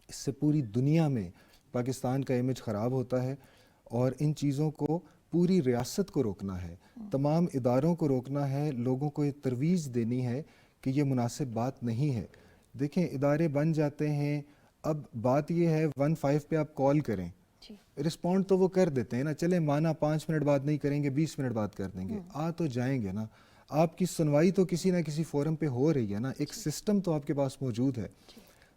اس سے پوری دنیا میں پاکستان کا امیج خراب ہوتا ہے، اور ان چیزوں کو پوری ریاست کو روکنا ہے، تمام اداروں کو روکنا ہے، لوگوں کو یہ ترویج دینی ہے کہ یہ مناسب بات نہیں ہے۔ دیکھیں ادارے بن جاتے ہیں، اب بات یہ ہے 15 پہ آپ کال کریں، رسپونڈ تو وہ کر دیتے ہیں نا، چلے مانا 5 منٹ بعد نہیں کریں گے، 20 منٹ بعد کر دیں گے، آ تو جائیں گے نا، آپ کی سنوائی تو کسی نہ کسی فورم پہ ہو رہی ہے نا، ایک سسٹم تو آپ کے پاس موجود ہے۔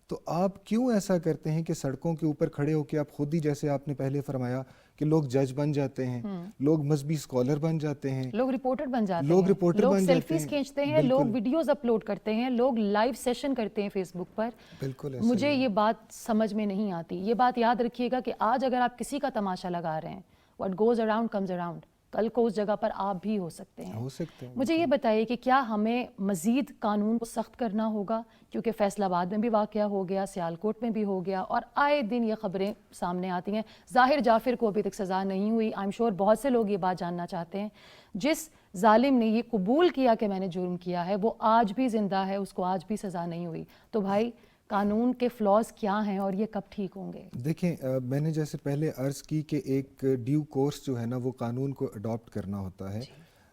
تو آپ کیوں ایسا کرتے ہیں کہ سڑکوں کے اوپر کھڑے ہو کے آپ خود ہی، جیسے آپ نے پہلے فرمایا کہ لوگ جج بن جاتے ہیں، لوگ مذہبی اسکالر بن جاتے ہیں، لوگ رپورٹر بن جاتے ہیں، لوگ رپورٹر بن جاتے سیلفیز ہیں، کھینچتے ہیں، لوگ ویڈیوز اپلوڈ کرتے ہیں، لوگ لائیو سیشن کرتے ہیں فیس بک پر۔ بالکل ایسا مجھے یہ بات سمجھ میں نہیں آتی۔ یہ بات یاد رکھیے گا کہ آج اگر آپ کسی کا تماشا لگا رہے ہیں، what goes around comes around، کل کو اس جگہ پر آپ بھی ہو سکتے ہیں۔ مجھے یہ بتائیے کہ کیا ہمیں مزید قانون کو سخت کرنا ہوگا، کیونکہ فیصل آباد میں بھی واقعہ ہو گیا، سیالکوٹ میں بھی ہو گیا، اور آئے دن یہ خبریں سامنے آتی ہیں۔ ظاہر جعفر کو ابھی تک سزا نہیں ہوئی، آئی ایم شیور بہت سے لوگ یہ بات جاننا چاہتے ہیں۔ جس ظالم نے یہ قبول کیا کہ میں نے جرم کیا ہے، وہ آج بھی زندہ ہے، اس کو آج بھی سزا نہیں ہوئی۔ تو بھائی قانون کے فلاز کیا ہیں اور یہ کب ٹھیک ہوں گے؟ دیکھیں میں نے جیسے پہلے عرض کی کہ ایک ڈیو کورس جو ہے نا وہ قانون کو اڈاپٹ کرنا ہوتا ہے۔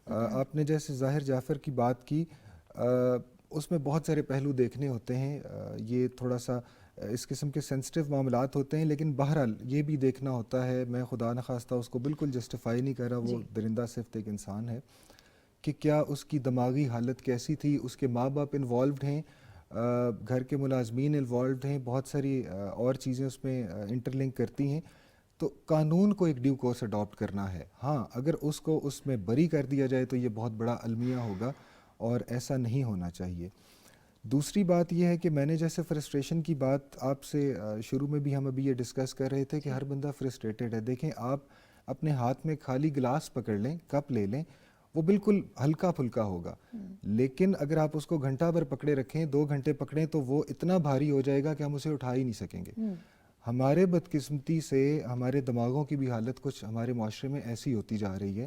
آپ نے جیسے ظاہر جعفر کی بات کی، اس میں بہت سارے پہلو دیکھنے ہوتے ہیں، یہ تھوڑا سا اس قسم کے سینسٹیو معاملات ہوتے ہیں، لیکن بہرحال یہ بھی دیکھنا ہوتا ہے، میں خدا نخواستہ اس کو بالکل جسٹیفائی نہیں کر رہا، وہ درندہ صرف ایک انسان ہے، کہ کیا اس کی دماغی حالت کیسی تھی، اس کے ماں باپ انوالوڈ ہیں، گھر کے ملازمین انوالوڈ ہیں، بہت ساری اور چیزیں اس میں انٹر لنک کرتی ہیں۔ تو قانون کو ایک ڈیو کورس اڈاپٹ کرنا ہے۔ ہاں اگر اس کو اس میں بری کر دیا جائے تو یہ بہت بڑا المیہ ہوگا، اور ایسا نہیں ہونا چاہیے۔ دوسری بات یہ ہے کہ میں نے جیسے فرسٹریشن کی بات آپ سے شروع میں بھی ہم ابھی یہ ڈسکس کر رہے تھے کہ ہر بندہ فرسٹریٹڈ ہے۔ دیکھیں آپ اپنے ہاتھ میں خالی گلاس پکڑ لیں، کپ لے لیں، وہ بالکل ہلکا پھلکا ہوگا، لیکن اگر آپ اس کو گھنٹہ بھر پکڑے رکھیں، 2 گھنٹے پکڑیں، تو وہ اتنا بھاری ہو جائے گا کہ ہم اسے اٹھا ہی نہیں سکیں گے۔ ہمارے بدقسمتی سے ہمارے دماغوں کی بھی حالت کچھ ہمارے معاشرے میں ایسی ہوتی جا رہی ہے،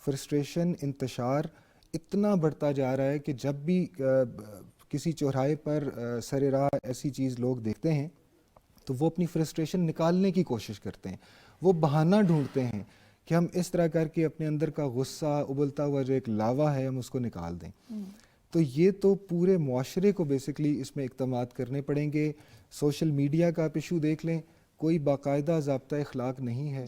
فرسٹریشن، انتشار اتنا بڑھتا جا رہا ہے کہ جب بھی کسی چوراہے پر سر راہ ایسی چیز لوگ دیکھتے ہیں تو وہ اپنی فرسٹریشن نکالنے کی کوشش کرتے ہیں، وہ بہانہ ڈھونڈتے ہیں کہ ہم اس طرح کر کے اپنے اندر کا غصہ، ابلتا ہوا جو ایک لاوا ہے، ہم اس کو نکال دیں۔ تو یہ تو پورے معاشرے کو بیسکلی اس میں اقدامات کرنے پڑیں گے۔ سوشل میڈیا کا آپ ایشو دیکھ لیں، کوئی باقاعدہ ضابطہ اخلاق نہیں ہے،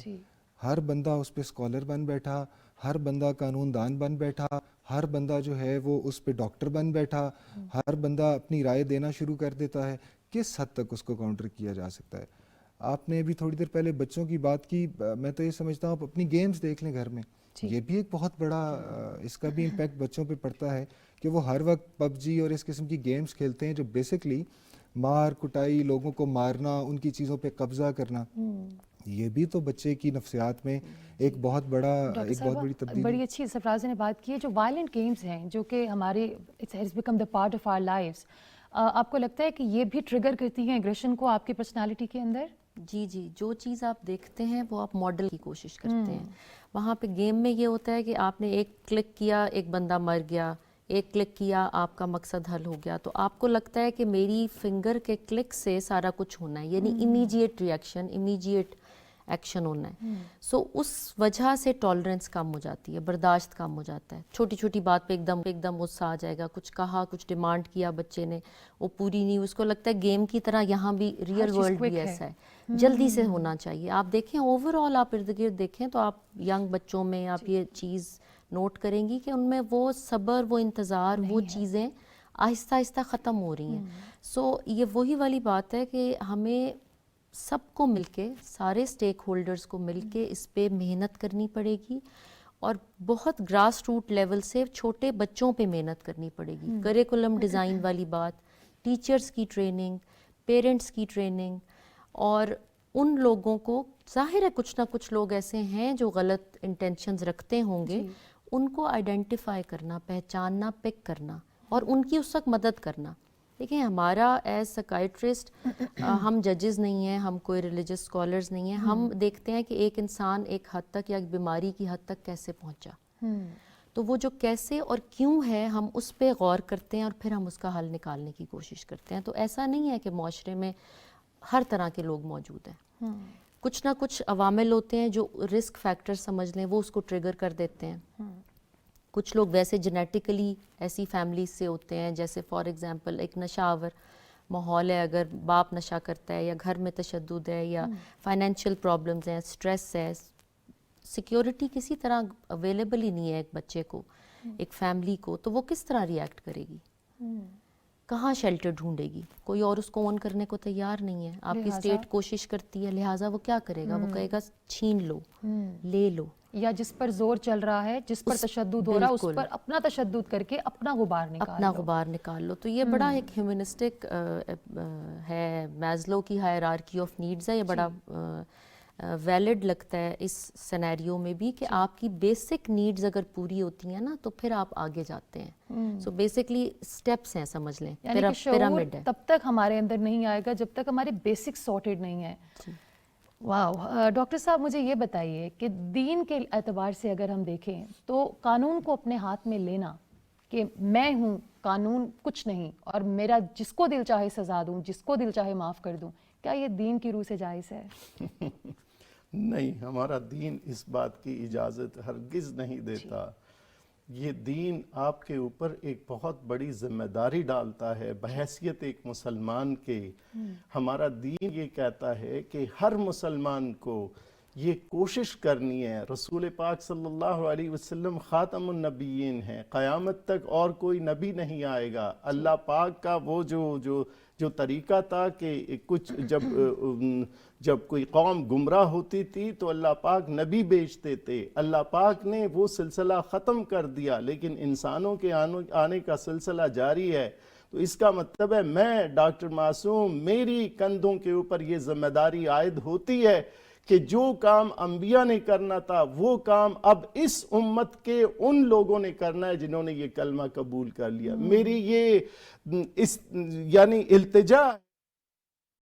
ہر بندہ اس پہ اسکالر بن بیٹھا، ہر بندہ قانون دان بن بیٹھا، ہر بندہ جو ہے وہ اس پہ ڈاکٹر بن بیٹھا، ہر بندہ اپنی رائے دینا شروع کر دیتا ہے۔ کس حد تک اس کو کاؤنٹر کیا جا سکتا ہے؟ آپ نے ابھی تھوڑی دیر پہلے بچوں کی بات کی، میں تو یہ سمجھتا ہوں آپ اپنی گیمز دیکھ لیں گھر میں، یہ بھی ایک بہت بڑا اس کا بھی امپیکٹ بچوں پہ پڑتا ہے کہ وہ ہر وقت پب جی اور اس قسم کی گیمز کھیلتے ہیں جو بیسکلی مار کٹائی، لوگوں کو مارنا، ان کی چیزوں پہ قبضہ کرنا، یہ بھی تو بچے کی نفسیات میں ایک بہت بڑی تبدیلی۔ بڑی اچھی سرفراز نے بات کی ہے، جو وائلنٹ گیمز ہیں جو کہ ہمارے it's has become the part of our lives, آپ کو لگتا ہے کہ یہ بھی ٹریگر کرتی ہیں ایگریشن کو آپ کی پرسنالٹی کے اندر؟ جی جی، جو چیز آپ دیکھتے ہیں وہ آپ ماڈل کی کوشش کرتے ہیں۔ وہاں پہ گیم میں یہ ہوتا ہے کہ آپ نے ایک کلک کیا، ایک بندہ مر گیا، ایک کلک کیا، آپ کا مقصد حل ہو گیا، تو آپ کو لگتا ہے کہ میری فنگر کے کلک سے سارا کچھ ہونا ہے، یعنی امیجیٹ ریئیکشن، امیجیٹ ایکشن ہونا ہے۔ سو اس وجہ سے ٹالرنس کم ہو جاتی ہے، برداشت کم ہو جاتا ہے، چھوٹی چھوٹی بات پہ ایک دم غصہ آ جائے گا، کچھ کہا، کچھ ڈیمانڈ کیا بچے نے، وہ پوری نہیں، اس کو لگتا ہے گیم کی طرح یہاں بھی ریئل ورلڈ بھی ایسا ہے، جلدی سے ہونا چاہیے۔ آپ دیکھیں اوور آل، آپ ارد گرد دیکھیں تو آپ ینگ بچوں میں آپ یہ چیز نوٹ کریں گی کہ ان میں وہ صبر، وہ انتظار، وہ چیزیں آہستہ آہستہ ختم ہو رہی ہیں۔ سو یہ وہی والی بات ہے کہ ہمیں سب کو مل کے، سارے سٹیک ہولڈرز کو مل کے اس پہ محنت کرنی پڑے گی، اور بہت گراس روٹ لیول سے چھوٹے بچوں پہ محنت کرنی پڑے گی۔ کریکولم ڈیزائن والی بات، ٹیچرز کی ٹریننگ، پیرنٹس کی ٹریننگ، اور ان لوگوں کو ظاہر ہے کچھ نہ کچھ لوگ ایسے ہیں جو غلط انٹینشنز رکھتے ہوں گے، ان کو آئیڈینٹیفائی کرنا، پہچاننا، پک کرنا اور ان کی اس وقت مدد کرنا. دیکھیں ہمارا ایز سائکائٹرسٹ ہم ججز نہیں ہیں، ہم کوئی ریلیجس اسکالرز نہیں ہیں، ہم دیکھتے ہیں کہ ایک انسان ایک حد تک یا ایک بیماری کی حد تک کیسے پہنچا، تو وہ جو کیسے اور کیوں ہے ہم اس پہ غور کرتے ہیں اور پھر ہم اس کا حل نکالنے کی کوشش کرتے ہیں. تو ایسا نہیں ہے کہ معاشرے میں ہر طرح کے لوگ موجود ہیں، کچھ نہ کچھ عوامل ہوتے ہیں جو رسک فیکٹر سمجھ لیں وہ اس کو ٹریگر کر دیتے ہیں. کچھ لوگ ویسے جینیٹیکلی ایسی فیملیز سے ہوتے ہیں، جیسے فار ایگزامپل ایک نشہ آور ماحول ہے، اگر باپ نشہ کرتا ہے یا گھر میں تشدد ہے یا فائنینشیل پرابلمز ہیں، اسٹریس ہے، سیکیورٹی کسی طرح اویلیبل ہی نہیں ہے ایک بچے کو، ایک فیملی کو، تو وہ کس طرح ریئیکٹ کرے گی، کہاں شیلٹر ڈھونڈے گی؟ کوئی اور اس کو اون کرنے کو تیار نہیں ہے. آپ کی اسٹیٹ کوشش کرتی ہے، لہٰذا وہ کیا کرے گا؟ وہ کہے گا چھین لو، لے لو، یا جس پر زور چل رہا ہے، جس پر تشدد ہو رہا ہے، اس پر اپنا تشدد کر کے اپنا غبار نکال لو. تو یہ بڑا ایک ہیومنسٹک ہے، میزلو کی ہائرارکی آف نیڈز ہے، یہ بڑا ویلڈ لگتا ہے اس سینیریو میں بھی کہ آپ کی بیسک نیڈز اگر پوری ہوتی ہیں نا تو پھر آپ آگے جاتے ہیں. سو بیسکلی اسٹیپس ہیں، سمجھ لیں پیرامڈ ہے. تب تک ہمارے اندر نہیں آئے گا جب تک ہمارے بیسک سارٹیڈ نہیں ہے. واو. ڈاکٹر صاحب مجھے یہ بتائیے کہ دین کے اعتبار سے اگر ہم دیکھیں تو قانون کو اپنے ہاتھ میں لینا کہ میں ہوں، قانون کچھ نہیں، اور میرا جس کو دل چاہے سزا دوں، جس کو دل چاہے معاف کر دوں، کیا یہ دین کی روح سے جائز ہے؟ نہیں، ہمارا دین اس بات کی اجازت ہرگز نہیں دیتا. یہ دین آپ کے اوپر ایک بہت بڑی ذمہ داری ڈالتا ہے بحیثیت ایک مسلمان کے. ہمارا دین یہ کہتا ہے کہ ہر مسلمان کو یہ کوشش کرنی ہے. رسول پاک صلی اللہ علیہ وسلم خاتم النبیین ہیں، قیامت تک اور کوئی نبی نہیں آئے گا. اللہ پاک کا وہ جو طریقہ تھا کہ کچھ جب کوئی قوم گمراہ ہوتی تھی تو اللہ پاک نبی بھیجتے تھے. اللہ پاک نے وہ سلسلہ ختم کر دیا، لیکن انسانوں کے آنے کا سلسلہ جاری ہے. تو اس کا مطلب ہے میں ڈاکٹر معصوم، میری کندھوں کے اوپر یہ ذمہ داری عائد ہوتی ہے کہ جو کام انبیاء نے کرنا تھا وہ کام اب اس امت کے ان لوگوں نے کرنا ہے جنہوں نے یہ کلمہ قبول کر لیا. میری یہ یعنی التجا